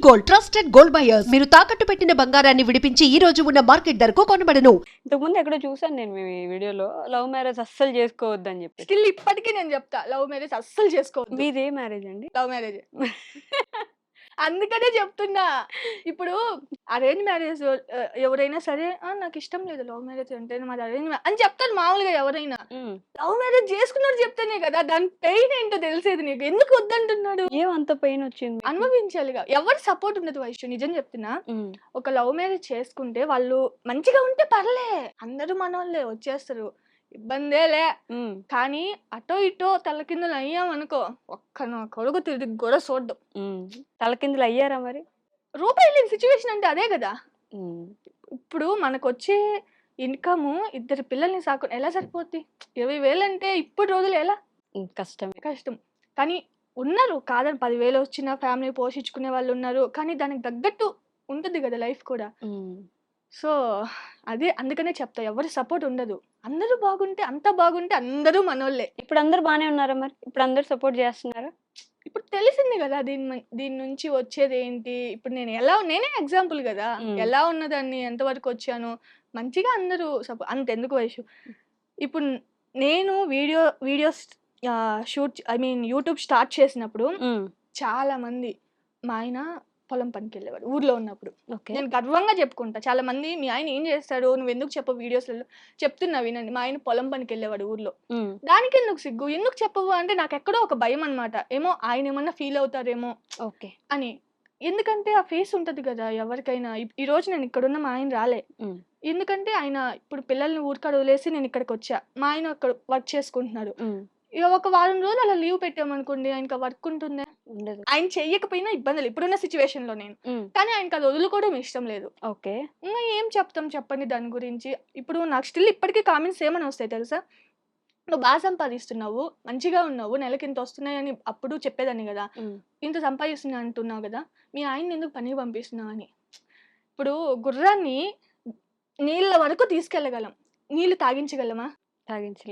Gold trusted gold buyers మీరు తాకట్టు పెట్టిన బంగారాన్ని విడిపించి ఈ రోజు ఉన్న మార్కెట్ ధరకు కొనబడను. ఇంతకుముందు ఎక్కడో చూసాను నేను మీ వీడియోలో లవ్ మ్యారేజ్ అస్సలు చేసుకోవద్దని చెప్పి. స్టిల్ ఇప్పటికీ నేను చెప్తా లవ్ మ్యారేజ్ అస్సలు చేసుకోవద్దు. మీదే మ్యారేజ్ అండి? Love marriage. అందుకనే చెప్తున్నా. ఇప్పుడు అరేంజ్ మ్యారేజ్ ఎవరైనా సరే నాకు ఇష్టం లేదు లవ్ మ్యారేజ్ అంటే మాది అరేంజ్ అని చెప్తారు మామూలుగా ఎవరైనా. లవ్ మ్యారేజ్ చేసుకున్నాడు చెప్తేనే కదా దాని పెయిన్ ఏంటో తెలిసేది నీకు. ఎందుకు వద్దంటున్నాడు? ఏమంత పెయిన్ వచ్చింది? అనుభవించాలిగా. ఎవరు సపోర్ట్ ఉండదు వైశ్య, నిజం చెప్తున్నా. ఒక లవ్ మ్యారేజ్ చేసుకుంటే వాళ్ళు మంచిగా ఉంటే పర్లే, అందరూ మనోళ్ళే వచ్చేస్తారు, ఇబ్బందేలే. కానీ అటో ఇటో తలకిందులు అయ్యామనుకో ఒక్క నా కొడుకు తిరిగి కూడా చూడ్డం. తలకిందులు అయ్యారా మరి? రూపాయి లేని సిచ్యువేషన్ అంటే అదే కదా. ఇప్పుడు మనకు వచ్చే ఇన్కమ్ ఇద్దరు పిల్లల్ని సాకు ఎలా సరిపోద్ది? 20,000 అంటే ఇప్పుడు రోజులు ఎలా కష్టం. కానీ ఉన్నారు కాదని 10,000 వచ్చిన ఫ్యామిలీ పోషించుకునే వాళ్ళు ఉన్నారు. కానీ దానికి తగ్గట్టు ఉంటుంది కదా లైఫ్ కూడా. సో అదే అందుకనే చెప్తా, ఎవరి సపోర్ట్ ఉండదు. అందరూ బాగుంటే అంతా బాగుంటే అందరూ మనోళ్ళే. ఇప్పుడు అందరు బానే ఉన్నారా మరి? ఇప్పుడు అందరు సపోర్ట్ చేస్తున్నారా? ఇప్పుడు తెలిసింది కదా దీని నుంచి వచ్చేది ఏంటి. ఇప్పుడు నేనే ఎగ్జాంపుల్ కదా, ఎలా ఉన్నదాన్ని ఎంతవరకు వచ్చాను. మంచిగా అందరూ అంతెందుకు వయసు. ఇప్పుడు నేను వీడియోస్ యూట్యూబ్ స్టార్ట్ చేసినప్పుడు చాలా మంది మా ఆయన పొలం పనికి వెళ్ళేవాడు ఊర్లో ఉన్నప్పుడు. నేను గర్వంగా చెప్పుకుంటా. చాలా మంది మీ ఆయన ఏం చేస్తాడు నువ్వు ఎందుకు చెప్పవు వీడియోస్లలో చెప్తున్నా వినండి. మా ఆయన పొలం పనికి వెళ్ళేవాడు ఊర్లో. దానికి ఎందుకు సిగ్గు, ఎందుకు చెప్పవు అంటే నాకు ఎక్కడో ఒక భయం అనమాట. ఏమో ఆయన ఏమన్నా ఫీల్ అవుతారేమో అని. ఎందుకంటే ఆ ఫేస్ ఉంటది కదా ఎవరికైనా. ఈ రోజు నేను ఇక్కడున్న మా ఆయన రాలే, ఎందుకంటే ఆయన ఇప్పుడు పిల్లల్ని ఊరికాడ వదిలేసి నేను ఇక్కడికి వచ్చా. మా ఆయన అక్కడ వర్క్ చేసుకుంటున్నాడు. ఇక ఒక వారం రోజులు అలా లీవ్ పెట్టామనుకోండి, ఆయనకి వర్క్ ఉంటుందే. ఆయన చెయ్యకపోయినా ఇబ్బందులు ఇప్పుడున్న సిచ్యువేషన్ లో నేను. కానీ ఆయనకి అది వదులుకోవడం ఇష్టం లేదు. ఇంకా ఏం చెప్తాం చెప్పండి దాని గురించి. ఇప్పుడు నాకు స్టిల్ ఇప్పటికీ కామెంట్స్ ఏమని వస్తాయి తెలుసా, నువ్వు బాగా సంపాదిస్తున్నావు, మంచిగా ఉన్నావు, నెలకి ఇంత వస్తున్నాయని అప్పుడు చెప్పేదాన్ని కదా, ఇంత సంపాదిస్తున్నా అంటున్నావు కదా, మీ ఆయన్ని ఎందుకు పనికి పంపిస్తున్నావు అని. ఇప్పుడు గుర్రాన్ని నీళ్ళ వరకు తీసుకెళ్ళగలం, నీళ్లు తాగించగలమా?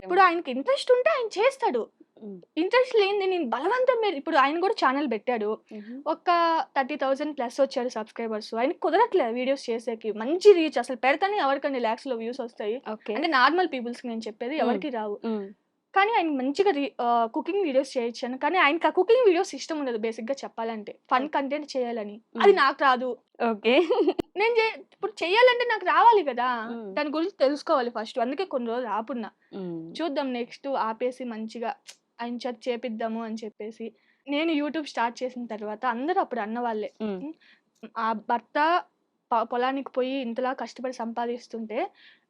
ఇప్పుడు ఆయనకి ఇంట్రెస్ట్ ఉంటే ఆయన చేస్తాడు. ఇంట్రెస్ట్ లేనిది నేను బలవంతం ఇప్పుడు ఆయన కూడా ఛానల్ పెట్టాడు. ఒక 30,000 ప్లస్ వచ్చారు సబ్స్క్రైబర్స్. ఆయనకి కుదరట్లేదు వీడియోస్ చేసేకి. మంచి రీచ్ అసలు పెడతానే ఎవరికండి lakhs లో వ్యూస్ వస్తాయి. అంటే నార్మల్ పీపుల్స్ కి నేను చెప్పేది, ఎవరికి రావు. కానీ ఆయన మంచిగా కుకింగ్ వీడియోస్ చేయొచ్చాను. కానీ ఆయనకి ఆ కుకింగ్ వీడియోస్ ఇష్టం ఉండదు బేసిక్ గా చెప్పాలంటే. ఫన్ కంటెంట్ చేయాలని, అది నాకు రాదు. నేను ఇప్పుడు చెయ్యాలంటే నాకు రావాలి కదా, దాని గురించి తెలుసుకోవాలి ఫస్ట్. అందుకే కొన్ని రోజులు ఆపున్నా. చూద్దాం నెక్స్ట్ ఆపేసి మంచిగా ఆయన చేత చేపిద్దాము అని చెప్పేసి. నేను యూట్యూబ్ స్టార్ట్ చేసిన తర్వాత అందరూ అప్పుడు అన్న వాళ్ళే, ఆ భర్త పొలానికి పోయి ఇంతలా కష్టపడి సంపాదిస్తుంటే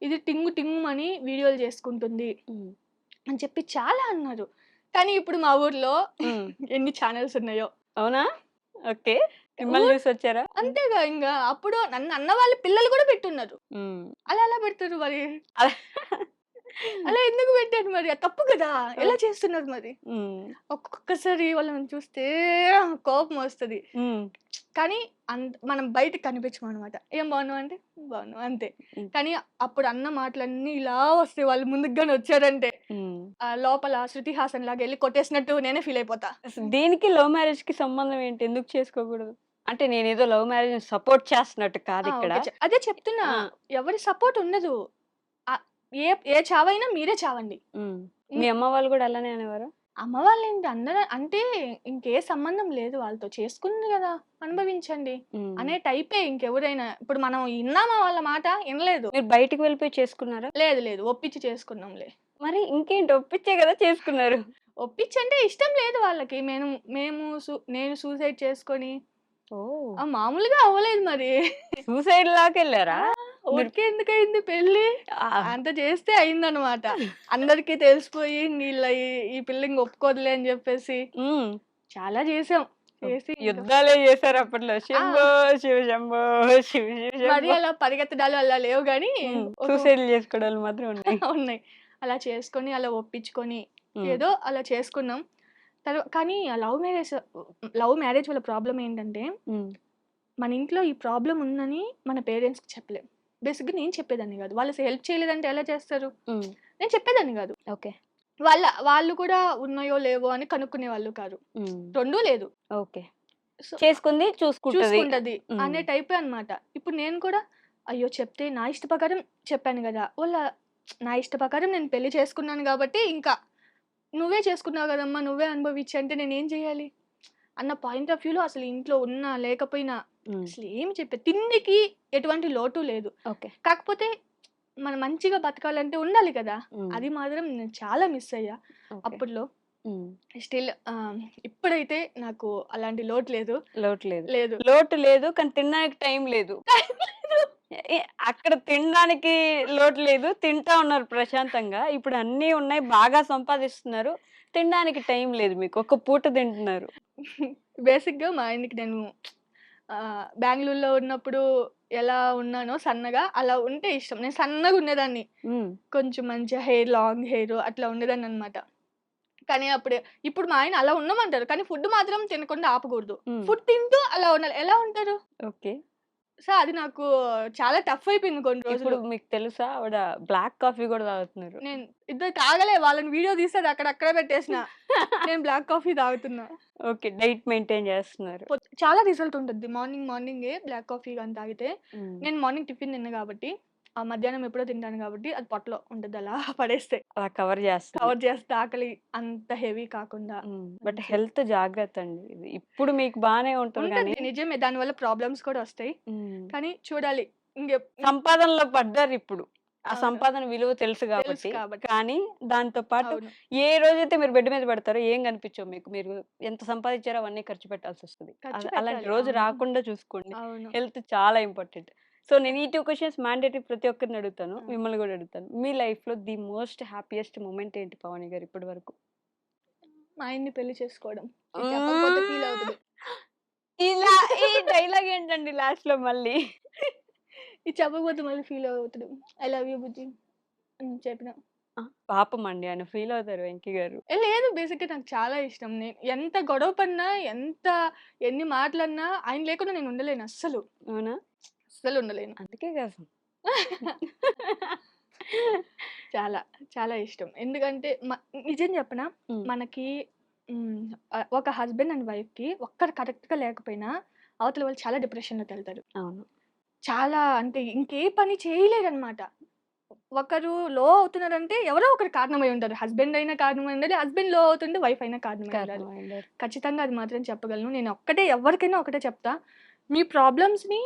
ఇది టింగు అని వీడియోలు చేసుకుంటుంది అని చెప్పి చాలా అన్నారు. కానీ ఇప్పుడు మా ఊర్లో ఎన్ని ఛానల్స్ ఉన్నాయో. అవునా? మిమ్మల్ని చూసి వచ్చారా? అంతేగా. ఇంకా అప్పుడు నన్ను అన్న వాళ్ళ పిల్లలు కూడా పెట్టున్నారు. అలా ఎలా పెడతారు మరి? అలా ఎందుకు పెట్టారు మరి? అది తప్పు కదా, ఎలా చేస్తున్నారు మరి? ఒక్కొక్కసారి వాళ్ళని చూస్తే కోపం వస్తుంది. కానీ మనం బయటకు కనిపించము అనమాట. ఏం బాగున్నావు అంటే బాగున్నావు అంతే. కానీ అప్పుడు అన్న మాటలన్నీ ఇలా వస్తాయి, వాళ్ళు ముందుగానే వచ్చారంటే లోపల శృతి హాసన్ లాగా వెళ్ళి కొట్టేసినట్టు నేనే ఫీల్ అయిపోతా. దీనికి లవ్ మ్యారేజ్ కి సంబంధం ఏంటి? ఎందుకు చేసుకోకూడదు అంటే నేనేదో లవ్ మ్యారేజ్ సపోర్ట్ చేస్తున్నట్టు కాదు ఇక్కడ. అదే చెప్తున్నా, ఎవరి సపోర్ట్ ఉండదు. ఏ చావైనా మీరే చావండి. మీ అమ్మ వాళ్ళు కూడా అలానే అనేవారు? అమ్మ వాళ్ళు ఏంటి అందరూ అంటే ఇంకే సంబంధం లేదు, వాళ్ళతో చేసుకుంది కదా అనుభవించండి అనే టైపే ఇంకెవరైనా. ఇప్పుడు మనం విన్నామా వాళ్ళ మాట? వినలేదు. మీరు బయటికి వెళ్ళిపోయి చేసుకున్నారా? లేదు ఒప్పించి చేసుకున్నాంలే. మరి ఇంకేంటి, ఒప్పించే కదా చేసుకున్నారు. ఒప్పించి అంటే ఇష్టం లేదు వాళ్ళకి. నేను సూసైడ్ చేసుకొని మామూలుగా అవ్వలేదు మరి. సూసైడ్ లాగా వెళ్ళారా? ఊరికే ఎందుకయింది పెళ్లి? అంత చేస్తే అయిందనమాట. అందరికి తెలిసిపోయి ఈ పిల్లని ఒప్పుకోదులే అని చెప్పేసి చాలా చేసాం. చేసి యుద్ధాలే చేశారు అప్పట్లో. శంభో శివ శంభో శివ శివ. మరి అలా పరిగెత్తడాలు అలా లేవు కానీ సూసైడ్ చేసుకోవడాలు మాత్రం ఉన్నాయి. అలా చేసుకొని అలా ఒప్పించుకొని ఏదో అలా చేసుకున్నాం. కానీ లవ్ మ్యారేజ్ వల్ల ప్రాబ్లం ఏంటంటే మన ఇంట్లో ఈ ప్రాబ్లం ఉందని మన పేరెంట్స్ కి చెప్పలేం. బేసిక్గా నేను చెప్పేదాన్ని కాదు, వాళ్ళు హెల్ప్ చేయలేదంటే ఎలా చేస్తారు? నేను చెప్పేదాన్ని కాదు. వాళ్ళు కూడా ఉన్నాయో లేవో అని కనుక్కునే వాళ్ళు కాదు. రెండూ లేదు. సో చేసుకుంది చూసుకుంటది. చూసుకుంటది ఉమ్, అనే టైపే అన్నమాట. ఇప్పుడు నేను కూడా అయ్యో! చెప్తే నా ఇష్ట ప్రకారం చెప్పాను గదా! నా ఇష్ట ప్రకారం నేను పెళ్లి చేసుకున్నాను గాబట్టి ఇంకా నువ్వే చేసుకున్నావు గదమ్మా! నువ్వే అనుభవించు అంటే నేనేం జేయాలి? అన్న పాయింట్ ఆఫ్ వ్యూలో అసలు ఇంట్లో ఉన్నా, లేకపోయినా ఉమ్, అసలేమి తిండికి ఎటువంటి లోటు లేదు. ఓకే. కాకపోతే మనం మంచిగా బతకాలంటే ఉండాలి కదా! ఉమ్, అది మాత్రం నేను చాలా మిస్ అయ్యా ఓకే. అప్పట్లో. ఉమ్, స్టిల్ ఇప్పుడైతే నాకు అలాంటి లోటు లేదు. లోటు లేదు. లేదు. లోటు లేదు కానీ తినడానికి టైం లేదు. అక్కడ తినడానికి లోటు లేదు. తింటా ఉన్నారు ప్రశాంతంగా. ఇప్పుడు అన్నీ ఉన్నాయి. బాగా సంపాదిస్తున్నారు. తినడానికి టైం లేదు మీకు. ఒక్క పూట తింటున్నారు. బేసిక్‌గా మా ఆయనకి నేను బెంగుళూరులో ఉన్నప్పుడు ఎలా ఉన్నానో సన్నగా, అలా ఉంటే ఇష్టం. నేను సన్నగా ఉండేదాన్ని. హ్మ్. కొంచెం మంచిగా లాంగ్ హెయిర్ అట్లా ఉండేదాన్ననమాట. కానీ ఇప్పుడు మా ఆయన అలా ఉండమంటారు. కానీ ఫుడ్ మాత్రం తినకుండా ఆపకూడదు. హ్మ్. ఫుడ్ తింటూ అలా ఉండాలి. ఎలా ఉంటారు? ఓకే. సో, అది నాకు చాలా టఫ్ అయిపోయింది కొన్ని ఇప్పుడు రోజులు. మీకు తెలుసా ఆవిడ బ్లాక్ కాఫీ గూడా తాగుతున్నారు. నేను ఇద్దరు తాగలే. వాళ్ళని వీడియో తీసి అది అక్కడక్కడే పెట్టేసిన. నేను బ్లాక్ కాఫీ తాగుతున్నా. ఓకే. డైట్ మెయింటైన్ చేస్తున్నారు. చాలా రిజల్ట్ ఉంటది. మార్నింగే బ్లాక్ కాఫీ గాని తాగితే. హ్మ్. నేను మార్నింగ్ టిఫిన్ తినను కాబట్టి, మధ్యాహ్నం ఎప్పుడో తింటాను కాబట్టి అది పొట్టలో ఉంటది అలా పడేస్తే. అలా కవర్ చేస్తుంది. కవర్ చేస్తే ఆకలి అంత హెవీ కాకుండా. బట్ మంచిగా హెల్త్ జాగ్రత్త అండి. ఇది ఇప్పుడు మీకు బానే ఉంటది గానీ ఉంటది నిజమే. దానివల్ల ప్రాబ్లమ్స్ కూడా వస్తాయి. హ్మ్. కానీ చూడాలి. ఇంగెప్ సంపాదనలో పడ్డారిప్పుడు. ఆ అవును. సంపాదన విలువ తెలుసు తెలుసు కాబట్టి. కాబట్టి. కానీ దాంతో పాటు అవును. ఏ రోజైతే మీరు బెడ్ మీద పడతారో ఏం కనిపించవు మీకు. మీరు ఎంత సంపాదించారో అవన్నీ ఖర్చు పెట్టాల్సొస్తది. ఖర్చు అలాంటి పెట్టాలి. రోజు అవును. రాకుండా చూసుకోండి. అవును. హెల్త్ చాలా ఇంపార్టెంట్. సో, నేను ఈ 2 క్వెషన్స్ మ్యాండేటరీ ప్రతి ఒక్కరిని అడుగుతాను. ఆ! మిమ్మల్ని గూడా అడుగుతాను. మీ లైఫ్‌లో ది మోస్ట్ హ్యాపీయెస్ట్ మొమెంట్ ఏంటి పవని గారు ఇప్పటి వరకు? మా ఆయన్ని పెళ్లి చేసుకోవడం. ఇది చెప్పకపోతే ఫీల్ అవుతడు. ఇలా ఈ డైలాగ్ ఏంటండి లాస్ట్‌లో మళ్ళీ? ఇది చెప్పకపోతే మళ్ళీ ఫీల్ అవుతడు. ఐ లవ్ యూ బుజ్జి అని చెప్పిన. పాపమండి ఆయన ఫీల్ అవుతారు వెంకీ గారు. లేదు బేసిక్‌గా నాకు చాలా ఇష్టం. నేను ఎంత గొడవ పడినా, ఎన్ని మాటలన్నా ఆయన లేకుండా నేను ఉండలేను అస్సలు. అవునా? అస్సలు ఉండలేను. అందుకే కదా! చాలా, చాలా ఇష్టం. ఎందుకంటే నిజం చెప్పనా? హ్మ్. మనకి ఒక హస్బెండ్ అండ్ వైఫ్‌కి ఒక్కరు కరెక్ట్‌గా లేకపోయినా అవతల వాళ్ళు చాలా డిప్రెషన్‌లోకెళ్తారు. అవును. చాలా అంటే ఇంకే పని చేయలేరనమాట. ఒకరు లో అవుతున్నారంటే ఎవరో ఒకరు కారణమై ఉంటారు. హస్బెండ్ అయినా కారణమై ఉండాలి. హస్బెండ్ లో అవుతుంటే వైఫ్ అయినా కారణమై ఉండాలి. కారణం అయ్యుండారు. ఖచ్చితంగా అది మాత్రం చెప్పగలను. నేను ఎవరికైనా ఒకటే చెప్తా. మీ ప్రాబ్లమ్స్‌ని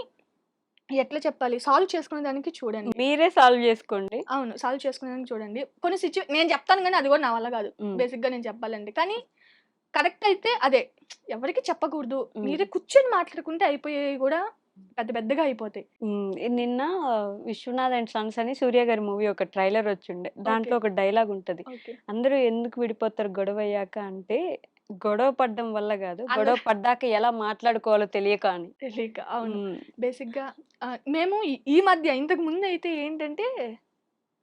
ఎట్లా చెప్పాలి? సాల్వ్ చేసుకునే దానికి చూడండి. మీరే సాల్వ్ జేసుకోండి. అవును. సాల్వ్ చేసుకునేదానికి చూడండి. కొన్ని నేను చెప్తాను గానీ అది కూడా నా వల్ల కాదు. హ్మ్. బేసిక్‌గా నేను చెప్పాలంటే. కానీ కరెక్ట్ అయితే అదే. ఎవరికీ చెప్పకూడదు. హ్మ్. మీరే కూర్చొని మాట్లాడుకుంటే అయిపోయేవి కూడా పెద్దగా అయిపోతాయి. నిన్న 'విశ్వనాథ్ అండ్ సన్స్' అని సూర్య గారి మూవీ ఒక ట్రైలర్ వచ్చుండే. దాంట్లో ఒక డైలాగ్ ఉంటది. ఓకే. అందరూ ఎందుకు విడిపోతారు గొడవయ్యాక అంటే, గొడవ పడడం వల్ల గాదు. గొడవ అందరూ పడ్డాక ఎలా మాట్లాడుకోవాలో తెలియక అని. తెలియక. అవును. హ్మ్. బేసిక్‌గా మేము ఈ మధ్య ఇంతకు ముందయితే ఏంటంటే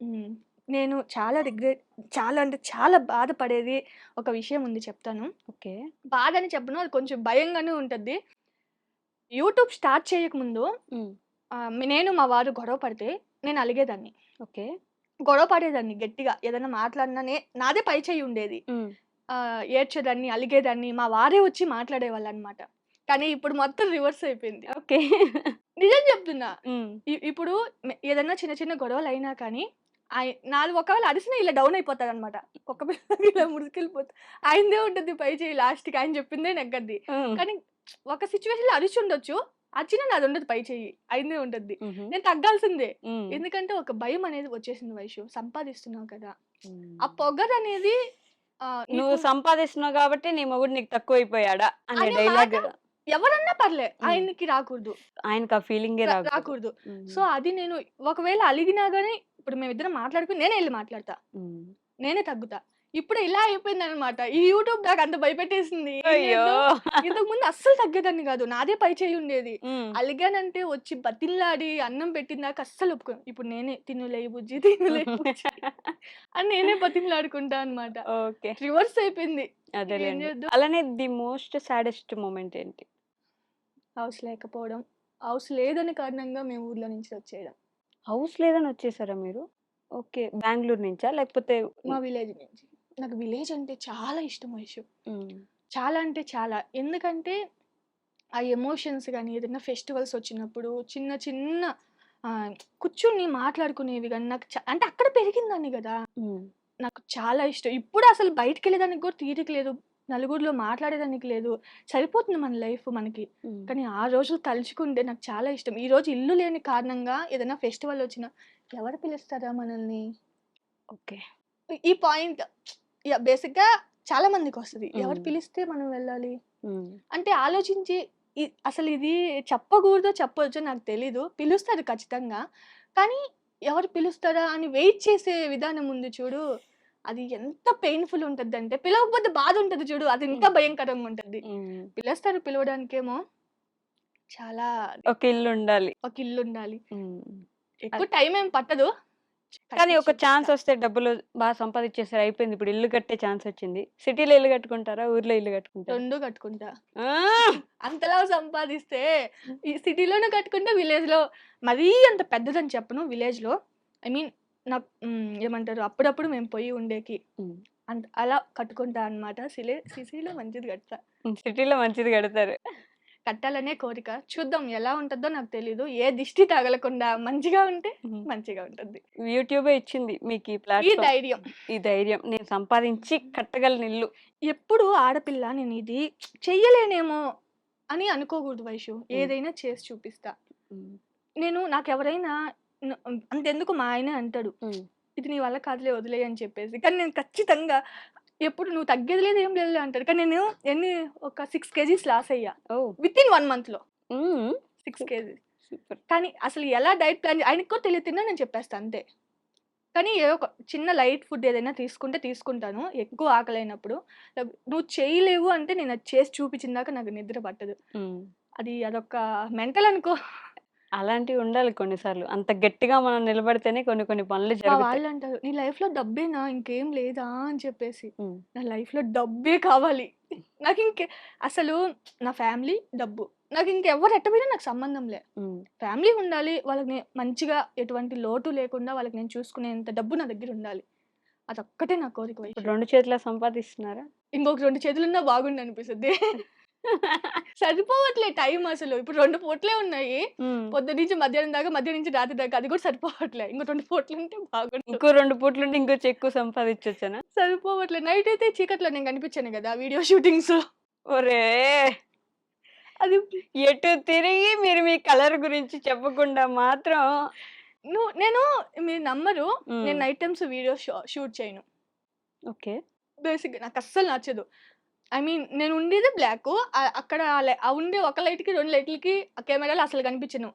హ్మ్. నేను చాలా అంటే చాలా బాధపడేది ఒక విషయం ఉంది చెప్తాను. ఓకే. బాధని చెప్పను. అది కొంచెం భయంగానే ఉంటది. యూట్యూబ్ స్టార్ట్ చేయకముందు హ్మ్. నేను మా వారు గొడవ పడితే నేను అలిగేదాన్ని. ఓకే. గొడవ పడేదాన్ని గట్టిగా. ఏదైనా మాట్లాడినా నాదే పై చెయ్యి ఉండేది. హ్మ్. ఏడ్చేదాన్ని, అలిగేదాన్ని. మా వారే వచ్చి మాట్లాడేవాళ్ళనమాట. కానీ ఇప్పుడు మొత్తం రివర్స్ అయిపోయింది. ఓకే. నిజం చెప్తున్నా. హ్మ్. ఇప్పుడు ఏదన్నా చిన్న చిన్న గొడవలయినా కానీ, నాది ఒకవేళ అరిసినా ఇలా డౌన్ అయిపోతాడనమాట. కుక్క పిల్ల ఇలా మురిసికెళ్ళిపోతా. ఆయనదే ఉంటది పై చెయ్యి లాస్ట్‌కి. ఆయన చెప్పిందే నెగ్గద్ది. హ్మ్. కానీ ఒక సిట్యుయేషన్‌లో అరిచుండొచ్చు. అరిచినా నాదుండదు పై చెయ్యి. ఆయనదే ఉంటది. హుహు. నేను తగ్గాల్సిందే. హ్మ్. ఎందుకంటే ఒక భయం అనేది వచ్చేసింది వైషు. సంపాదిస్తున్నావు కదా! ఆ హ్మ్. పొగరనేది నువ్వు నీకు సంపాదిస్తున్నావు గాబట్టి నీ మొగుడు నీకు తక్కువైపోయాడా అనే అనే మాట డైలాగ్. ఎవరన్నా పర్లే. హ్మ్. ఆయనకి రాకూడదు. ఆయనకి ఆ ఫీలింగే రాకూడదు. రాకూడదు. హ్మ్. సో, అది నేను ఒకవేళ అలిగినా గాని ఇప్పుడు మేమిద్దరం మాట్లాడుకొని నేనే ఎళ్లి మాట్లాడతా. హ్మ్. నేనే తగ్గుతా. ఇప్పుడు ఇలా అయిపోయిందనమాట. ఈ యూట్యూబ్ నాకంత భయపెట్టేసింది. ఏం అయ్యో! చేద్దాం? ఇంతకుముందు అస్సలు తగ్గేదాన్ని గాదు. నాదే పై చెయ్యి ఉండేది. హ్మ్. అలిగానంటే వచ్చి బతిమలాడి అన్నం పెట్టిందాకా అస్సలు ఒప్పుకోను. ఇప్పుడు నేనే తినులే బుజ్జి, తినులే బుజ్జి అని నేనే బతిమలాడుకుంటా అనమాట. ఓకే. రివర్స్ అయిపోయింది. ఏం అదేలెండి. చేద్దాం? అలానే ది మోస్ట్ సాడెస్ట్ మొమెంట్ ఏంటి? హౌస్ లేకపోవడం. హౌస్ లేదని కారణంగా మేము ఊర్లో నుంచి వచ్చేయడం. హౌస్ లేదని వచ్చేసారా మీరు? ఓకే. బెంగుళూరు నుంచా? లేకపోతే మా విలేజ్ నుంచి. నాకు విలేజ్ అంటే చాలా ఇష్టం వైషు. హ్మ్. చాలా అంటే చాలా. ఎందుకంటే ఆ ఎమోషన్స్ గానీ, ఏదైనా ఫెస్టివల్స్ వచ్చినప్పుడు చిన్న చిన్న కూర్చొని మాట్లాడుకునేవి గానీ, నాకు అంటే అక్కడ పెరిగిందాన్ని గదా! హ్మ్. నాకు చాలా ఇష్టం. ఇప్పుడు అసలు బయటికెళ్ళేదానికి గూడా తీరిక లేదు. నలుగురిలో మాట్లాడేదానికి లేదు. సరిపోతుంది మన లైఫ్ మనకి. హ్మ్. కానీ ఆ రోజులు తలుచుకుంటే నాకు చాలా ఇష్టం. ఈరోజు ఇల్లు లేని కారణంగా ఏదైనా ఫెస్టివల్ వచ్చినా ఎవరు పిలుస్తారా మనల్ని? ఓకే. ఈ పాయింట్ బేసిక్‌గా చాలా మందికొస్తది. ఎవరు హ్మ్. పిలిస్తే మనం వెళ్ళాలి? హ్మ్. అంటే ఆలోచించి అసలు ఇది చెప్పకూడదో, చెప్పొచ్చో నాకు తెలీదు. పిలుస్తారు ఖచ్చితంగా. కానీ ఎవరు పిలుస్తారా అని వెయిట్ చేసే విధానం ఉంది చూడు. అది ఎంత పెయిన్‌ఫుల్ ఉంటదంటే పిలవకపోతే బాధ ఉంటది చూడు. అది ఇంకా హ్మ్. భయంకరంగా ఉంటది. హ్మ్. పిలుస్తారు పిలవడానికేమో చాలా ఒక ఇల్లుండాలి. ఒక ఇల్లుండాలి. హ్మ్. ఎక్కువ టైం ఏం పట్టదు. కానీ కట్టి ఒక ఛాన్స్ చూపిస్తా. వస్తే డబ్బులు బాగా సంపాదించేసారు అయిపోయింది. ఇప్పుడు ఇల్లు కట్టే ఛాన్స్ వచ్చింది. సిటీలో ఇల్లు కట్టుకుంటారా? ఊర్లో ఇల్లు కట్టుకుంటారా? 2 కట్టుకుంటా. ఆ! అంతలా సంపాదిస్తే ఈ సిటీలోనే కట్టుకుంటే విలేజ్‌లో మరీ అంత పెద్దదని చెప్పను విలేజ్‌లో. ఐ మీన్ ఏమంటారు అప్పుడప్పుడు మేము పోయి ఉండేకి. హ్మ్. అలా కట్టుకుంటా అనమాట. సిటీలో మంచిది కడతా. సిటీలో మంచిది కడతారు. కట్టాలనే కోరిక. చూద్దాం ఎలా ఉంటదో నాకు తెలీదు. ఏ దిష్టి తగలకుండా మంచిగా ఉంటే హ్మ్. మంచిగా ఉంటుంది. యూట్యూబే ఇచ్చింది మీకు ఈ ఈ ప్లాట్‌ఫార్మ్. ధైర్యం. ఈ ధైర్యం. నేను సంపాదించి కట్టగలను ఇల్లు. ఎప్పుడు ఆడపిల్ల నేను ఇది చెయ్యలేనేమో అని అనుకోకూడదు వైషు. హ్మ్. ఏదైనా చేసి చూపిస్తా. హ్మ్. నాకెవరైనా అంతెందుకు మా ఆయనే అంటాడు. హ్మ్. ఇది నీ వల్ల కాదులే వదిలేయి అని చెప్పేసి. కానీ నేను ఖచ్చితంగా ఎప్పుడు నువ్వు తగ్గేది లేదు ఏం లేదులే అంటాడు. కానీ నేను ఒక 6 కేజీస్ లాస్ అయ్యా. ఓహ్! వితిన్ 1 మంత్‌లో హ్మ్. 6 కేజీస్. సూపర్. కానీ అసలు ఎలా డైట్ ప్లాన్ ఆయనకి కూడా తెలియదు తిన్నా నేను చెప్పేస్తా అంతే. కానీ ఏదో ఒక చిన్న లైట్ ఫుడ్ ఏదైనా తీసుకుంటే తీసుకుంటాను. ఎక్కువ ఆకలైనప్పుడు. నువ్వు చేయలేవు అంటే నేను అది చేసి చూపించిన దాకా నాకు నిద్ర పట్టదు. హ్మ్. అదొక మెంటల్ అనుకో. అలాంటివి ఉండాలి కొన్ని సార్లు. అంత గట్టిగా మనం నిలబడితేనే కొన్ని కొన్ని పనులు మా జరుగుతాయి. వాళ్ళంటారు, "నీ లైఫ్‌లో డబ్బేనా ఇంకేం లేదా?" అని చెప్పేసి. హ్మ్. నా లైఫ్‌లో డబ్బే కావాలి. నాకింక అసలు నా ఫ్యామిలీ, డబ్బు. నాకింకెవ్వరు ఎట్టపోయినా నాకు సంబంధం లే. హ్మ్. ఫ్యామిలీ ఉండాలి. వాళ్ళకి మంచిగా ఎటువంటి లోటు లేకుండా వాళ్ళకి నేను చూసుకునేంత డబ్బు నా దగ్గరుండాలి. అదొక్కటే నా కోరిక ఇప్పుడు వైషు. 2 చేతులా సంపాదిస్తున్నారా? ఇంకొక 2 చేతులున్నా బాగుండనిపిస్తది. సరిపోవట్లే టైం అసలు. ఇప్పుడు 2 పూటలే ఉన్నాయి. హ్మ్. పొద్దున్నుంచి మధ్యాహ్నం దాకా, మధ్యాహ్నం నుంచి రాత్రి దాకా అది కూడా సరిపోవట్లే. ఇంకో 2 పూటలుంటే బాగుండు. ఇంకో 2 పూట్లుంటే ఇంకొంచెం ఎక్కువ సంపాదించొచ్చనా? సరిపోవట్లే. నైట్ అయితే చీకట్లో నేను కనిపించాను గదా! వీడియో షూటింగ్స్‌లో. ఒరేయ్! అది ఎటు తిరిగి మీరు మీ కలర్ గురించి చెప్పకుండా మాత్రం నేను మీరు నమ్మరు. హ్మ్. నేను నైట్ టైమ్స్ వీడియో షూట్ చేయను. ఓకే. బేసిక్‌గా నాకస్సలు నచ్చదు. ఐ మీన్ నేను ఉండేది బ్లాకు. అక్కడ ఉండే ఒక లైట్‌కి 2 లైట్‌లకి ఆ కెమెరాలో అసలు కనిపించను.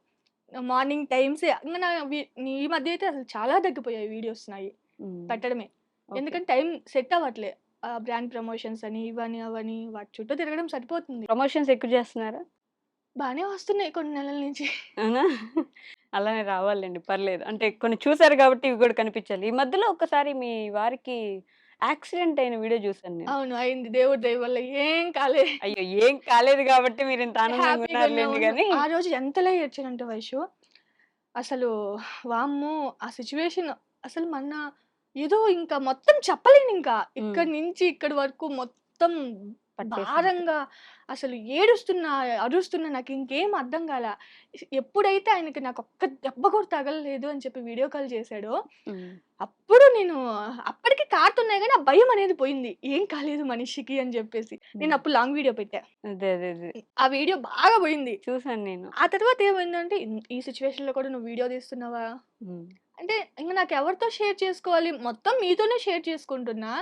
మార్నింగ్ టైమ్సే ఇంగ ఈ మధ్య అయితే అసలు చాలా తగ్గిపోయాయి వీడియోస్ నాయి హ్మ్. పెట్టడమే. ఓకే. ఎందుకంటే టైం సెట్ అవ్వట్లే. బ్రాండ్ ప్రమోషన్స్ అని, ఇవని, అవని వాటి చుట్టూ తిరగడం సరిపోతుంది. ప్రమోషన్స్ ఎక్కువ చేస్తున్నారా? బానే వస్తున్నాయి కొన్ని నెలల నుంచి. అవునా? అలానే రావాలండి పర్లేదు. అంటే కొన్ని చూసారు కాబట్టి ఇవి గూడా కనిపించాలి. ఈ మధ్యలో ఒక్కసారి మీ వారికి యాక్సిడెంట్ అయిన వీడియో చూసాను నేను. అవును. అయింది. దేవుడి దయ వల్ల ఏం కాలే. అయ్యో! ఏం కాలేదు గాబట్టి మీరింత ఆనందంగా హ్యాపీగానే ఉన్నారులెండి ఉన్నాం. గానీ ఆ రోజు ఎంతలా ఏడ్చానంటే వైషు, అసలు వామ్మో! ఆ సిట్యుయేషన్ అసలు ఏదో ఇంకా మొత్తం చెప్పలేనింకా. హ్మ్. ఇక్కడి నుంచి ఇక్కడి వరకు మొత్తం పట్టేసింది. భారంగా అసలు ఏడుస్తున్నా, అరుస్తున్నా నాకింకేం అర్థం కాలా. ఎప్పుడైతే ఆయనకి నాకొక్క దెబ్బ కూడా తగలలేదు అని చెప్పి వీడియో కాల్ చేశాడో, హ్మ్. అప్పుడు అప్పటికి కారుతున్నాయి గానీ, ఆ భయమనేది పోయింది. ఏం కాలేదు మనిషికి అని జెప్పేసి. హ్మ్. నేనప్పుడు లాంగ్ వీడియో పెట్టా. అదే. ఆ వీడియో బాగా పోయింది. చూసాను నేను. ఆ తర్వాత ఏమైందంటే, ఈ సిట్యుయేషన్‌లో కూడా నువ్వు వీడియో తీస్తున్నావా? హ్మ్. అంటే ఇంక నాకెవరితో షేర్ చేసుకోవాలి? మొత్తం మీతోనే షేర్ చేసుకుంటున్నా.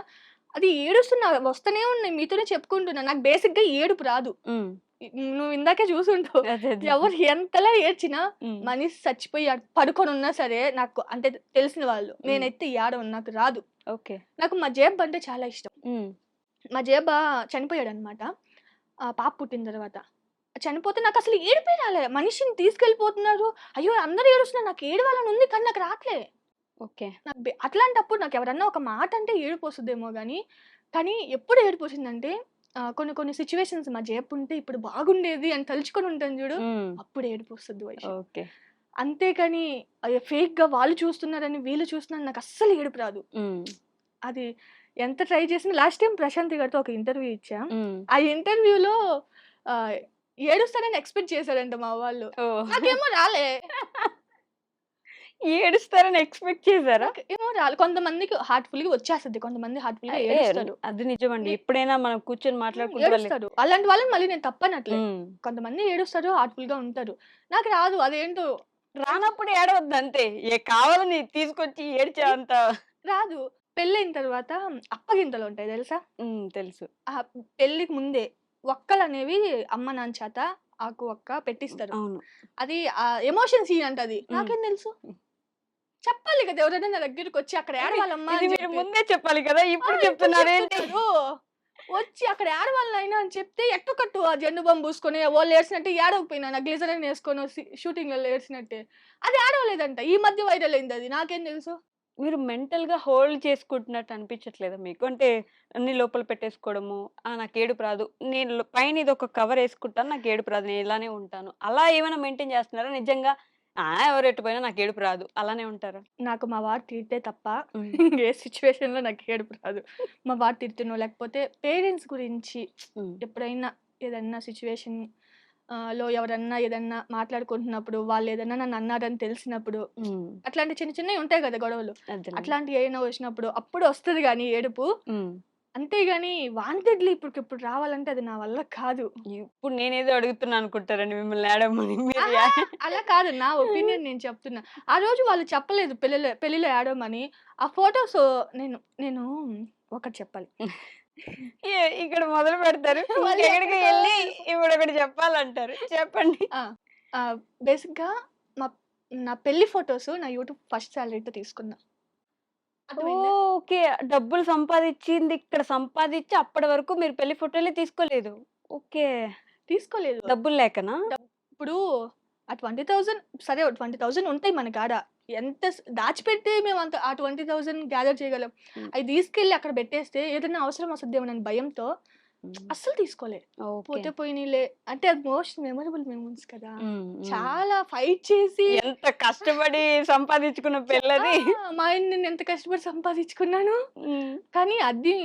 అది ఏడుస్తున్నా వస్తనే ఉన్నాయి. మీతోనే చెప్పుకుంటున్నా. నాకు బేసిక్‌గా ఏడుపు రాదు. హ్మ్. నువ్వు ఇందాకే చూసుంటావు. అదే. ఎవరు ఎంతలా ఏడ్చినా హ్మ్. మనిషి చచ్చిపోయి పడుకొనున్నా సరే, నాకు అంటే తెలిసిన వాళ్ళు. హ్మ్. నేనైతే ఏడవను. నాకు రాదు. ఓకే. నాకు మా జేబ్ అంటే చాలా ఇష్టం. హ్మ్. మా జేబ చనిపోయాడనమాట. పాప పుట్టిన తర్వాత. చనిపోతే నాకసలు ఏడుపే రాలే. మనిషిని తీసుకెళ్ళిపోతున్నారు. అయ్యో! అందరూ ఏడుస్తున్నారు. నాకు ఏడవాలని ఉంది. కానీ నాకు రాట్లే. ఓకే. అట్లాంటప్పుడు నాకెవరన్నా ఒక మాట అంటే ఏడుపొస్తదేమో గానీ, కానీ ఎప్పుడు ఏడుపొచ్చిందంటే కొన్ని కొన్ని సిట్యుయేషన్స్ మా జేబుంటే ఇప్పుడు బాగుండేది అని తలుచుకొని ఉంటాను జూడు. హ్మ్. అప్పుడు ఏడుపొస్తది వైషు. ఓకే. అంతేకాని ఫేక్‌గా వాళ్ళు చూస్తున్నారని, వీళ్ళు చూస్తున్నారని నాకస్సలు ఏడుపు రాదు. హ్మ్. అది ఎంత ట్రై చేసినా లాస్ట్ టైమ్ ప్రశాంతి గారితో ఒక ఇంటర్వ్యూ ఇచ్చా. హ్మ్. ఆ ఇంటర్వ్యూలో ఆహ్, ఏడుస్తానని ఎక్స్పెక్ట్ చేశారంట మా వాళ్ళు. ఓ నాకేమో రాలే. ఏడుస్తారని ఎక్స్పెక్ట్ చేశారా? నాకేమో రాలే. కొంతమందికి హార్ట్‌ఫుల్‌గా వచ్చేస్తది. కొంతమంది హార్ట్‌ఫుల్‌గా ఏడుస్తారు. అది నిజమండి. ఎప్పుడైనా మనం కూర్చొని మాట్లాడుకుంటూ ఏడుస్తారు. అలాంటి వాళ్ళని మళ్ళీ నేను తప్పనట్లే. ఉమ్. కొంతమంది ఏడుస్తారు, హార్ట్‌ఫుల్‌గా ఉంటారు. నాకు రాదు. అదేంటో రానప్పుడు ఏడవద్దు అంతే. కావాలని తీసుకొచ్చి ఏడ్చే అంత రాదు. పెళ్ళైన తర్వాత అప్పగింతలు ఉంటాయి తెలుసా? తెలుసు. ఆ పెళ్ళికి ముందే ఒక్కలనేవి అమ్మ నాన్న చేత ఆకు ఒక్క పెట్టిస్తారు. అవును. అది ఎమోషన్ సీన్ అంట అది. ఉమ్. నాకేం తెలుసు? చెప్పాలి కదా! ఎవరైనా నా దగ్గరికొచ్చి అక్కడ ఏడవాలమ్మా ఇది అని మీరు చెప్పి. ముందే చెప్పాలి కదా, ఇప్పుడు ఇప్పుడు చెప్తున్నారేంటి? చెప్తున్నారు. వచ్చి అక్కడ ఏడవాలి నాయనా అని చెప్తే ఎట్టొకట్టు ఆ జెండు బాంబు పూసుకొని వాళ్ళు ఏడ్చినట్టే ఏడవకపోయినా నా గ్లిజరిన్ వేసుకొని షూటింగ్‌లలో ఏడ్చినట్టే. అది ఏడవలేదంట. ఈ మధ్య వైరల్ అయింది అది. నాకేం తెలుసు? మీరు మెంటల్ గా హోల్డ్ చేసుకుంటున్నట్టు అనిపించట్లేదా మీకు? అంటే అన్ని లోపల పెట్టేసుకోవడము, నాకు ఏడుపు రాదు, నేను పైన ఇది ఒక కవర్ వేసుకుంటాను, నాకు ఏడుపు రాదు, నేను ఇలానే ఉంటాను, అలా ఏమైనా మెయింటైన్ చేస్తున్నారా? నిజంగా ఎవరు ఎట్టుపోయినా నాకు ఏడుపు రాదు అలానే ఉంటారా? నాకు మా వారు తిడితే తప్ప ఏ సిట్యుయేషన్‌లో నాకు ఏడుపు రాదు. మా వారు తిడుతున్నో లేకపోతే పేరెంట్స్ గురించి ఎప్పుడైనా ఏదన్నా సిట్యుయేషన్ లో ఎవరన్నా ఏదన్నా మాట్లాడుకుంటున్నప్పుడు వాళ్ళు ఏదన్నా నన్ను అన్నారని తెలిసినప్పుడు అట్లాంటి చిన్న చిన్నవి ఉంటాయి కదా గొడవలు. అట్లాంటివి ఏమైనా వచ్చినప్పుడు అప్పుడు వస్తది గానీ ఏడుపు. అంతేగాని వాంటెడ్లీ ఇప్పటికిప్పుడు రావాలంటే అది నా వల్ల కాదు. ఇప్పుడు నేనేదో అడుగుతున్నా అనుకుంటారండి మిమ్మల్ని ఏడవమని. మీరు ఆహా! అలా కాదు. నా ఒపీనియన్ నేను చెప్తున్నా. ఆ రోజు వాళ్ళు చెప్పలేదు పెళ్లిలో ఏడవమని. ఆ ఫోటోస్ నేను నేను ఒకటి చెప్పాలి. ఇక్కడ మొదలు పెడతారు, వాళ్ళు ఇంకెక్కడికి ఎక్కడికో వెళ్ళి ఇప్పుడు ఒకటి చెప్పాలంటారు. చెప్పండి. ఆ! బేసిక్‌గా మా నా పెళ్లి ఫోటోస్ నా యూట్యూబ్ ఫస్ట్ సాలరీతో తీసుకున్నా. అర్థమైందా? ఓకే. డబ్బులు సంపాదిచ్చింది ఇక్కడ సంపాదిచ్చి అప్పటి వరకు మీరు పెళ్లి ఫోటోలే తీసుకోలేదు. ఓకే. తీసుకోలేదు. డబ్బులు లేకనా? ఇప్పుడు ఆ 20,000 సరే 20,000 ఉంటాయి మన కాడ. ఎంత దాచిపెడితే మేము అంత ఆ 20,000 గ్యాదర్ చేయగలం. హ్మ్. అయి తీసుకెళ్ళి అక్కడ పెట్టేస్తే ఏదైనా అవసరం వస్తదేమోనని భయంతో అస్సలు తీసుకోలే. ఓకే. పోతే పోయినీలే అంటే అది మోస్ట్ మెమరబుల్ మెమోరీస్ కదా! హ్మ్. హ్మ్. చాలా ఫైట్ చేసి ఎంత కష్టపడి సంపాదించుకున్న పెళ్ళది. మా ఆయన్ని నేను ఎంత కష్టపడి సంపాదించుకున్నాను. హ్మ్. కానీ అది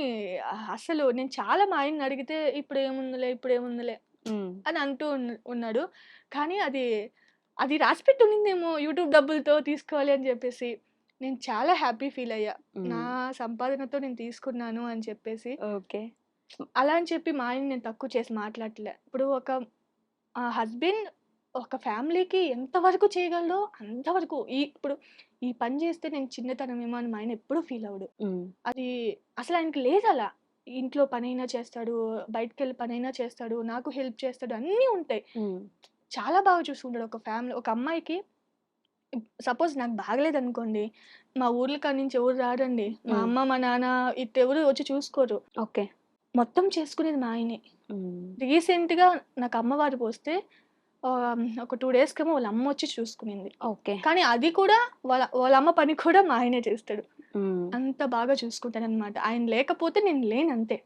అసలు నేను చాలా మా ఆయన్ని అడిగితే ఇప్పుడేముందిలే హ్మ్. అని అంటూ ఉన్నాడు. కానీ అది రాసిపెట్టి ఉండిందేమో యూట్యూబ్ డబ్బులతో తీసుకోవాలి అని చెప్పేసి. నేను చాలా హ్యాపీ ఫీల్ అయ్యా. నా సంపాదనతో నేను తీసుకున్నాను అని చెప్పేసి. ఓకే. అలా అని చెప్పి మా ఆయన్ని నేను తక్కువ చేసి మాట్లాడట్లే. ఇప్పుడు ఒక హస్బెండ్ ఒక ఫ్యామిలీకి ఎంత వరకు చేయగలడో అంతవరకు ఇప్పుడు ఈ పని చేస్తే నేను చిన్నతనమేమో అని మా ఆయన ఎప్పుడూ ఫీల్ అవ్వడు. అది అసలు ఆయనకి లేదలా. ఇంట్లో పనైనా చేస్తాడు, బయటికెళ్ళి పనైనా చేస్తాడు, నాకు హెల్ప్ చేస్తాడు అన్నీ ఉంటాయి. చాలా బాగా చూసుకుంటాడు. ఒక అమ్మాయికి సపోజ్ నాకు బాగలేదనుకోండి, మా ఊర్ల కాడ నుంచి ఎవరు రారండి. మా అమ్మ, మా నాన్న ఇటెవరు వచ్చి చూసుకోరు. ఓకే. మొత్తం చేసుకునేది మా ఆయనే. రీసెంట్‌గా నాకు అమ్మవారు పోస్తే ఒక 2 డేస్‌కేమో వాళ్ళ అమ్మ వచ్చి చూసుకునింది. ఓకే. కానీ అది కూడా వాళ్ళ అమ్మ పని కూడా మా ఆయనే చేస్తాడు. అంత బాగా చూసుకుంటాడనమాట. ఆయన లేకపోతే నేను లేనంతే.